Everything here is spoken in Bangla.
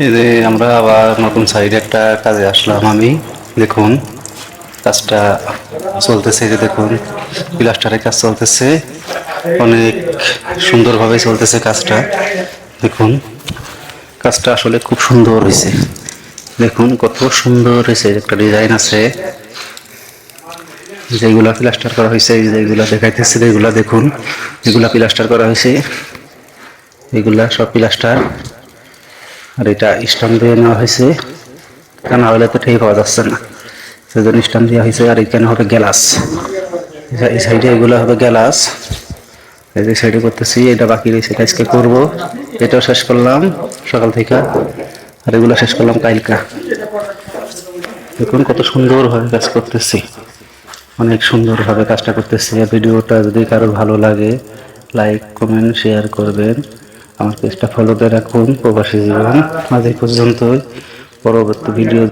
এই যে আমরা আবার নতুন সাইডে একটা কাজে আসলাম আমি। দেখুন কাজটা চলতেছে, এই যে দেখুন প্লাস্টারের কাজ চলতেছে, অনেক সুন্দরভাবে চলতেছে কাজটা। দেখুন কাজটা আসলে খুব সুন্দর হয়েছে, দেখুন কত সুন্দর হয়েছে, একটা ডিজাইন আছে যেগুলা প্লাস্টার করা হয়েছে, যেগুলা দেখাইতেছে এগুলা দেখুন, এগুলা প্লাস্টার করা হয়েছে, এগুলা সব প্লাস্টার। আর এটা স্টাম্প দিয়ে নেওয়া হয়েছে, তা না হলে তো ঠিক পাওয়া যাচ্ছে না, সেজন্য স্টাম্প দেওয়া হয়েছে। আর এখানে হবে গ্যালাস, এই সাইডে এগুলো হবে গ্যালাস, এই যে সাইডে করতেছি, এটা বাকি রয়েছে, এটা আজকে করবো। এটাও শেষ করলাম সকাল থেকে, আর এগুলো শেষ করলাম কালকা। দেখুন কত সুন্দরভাবে কাজ করতেছি, অনেক সুন্দরভাবে কাজটা করতেছি। ভিডিওটা যদি কারো ভালো লাগে লাইক কমেন্ট শেয়ার করবেন, আমার পেজটা ফলো দিয়ে রাখুন। প্রবাসী জীবন আজ এই পর্যন্তই, পরবর্তী ভিডিও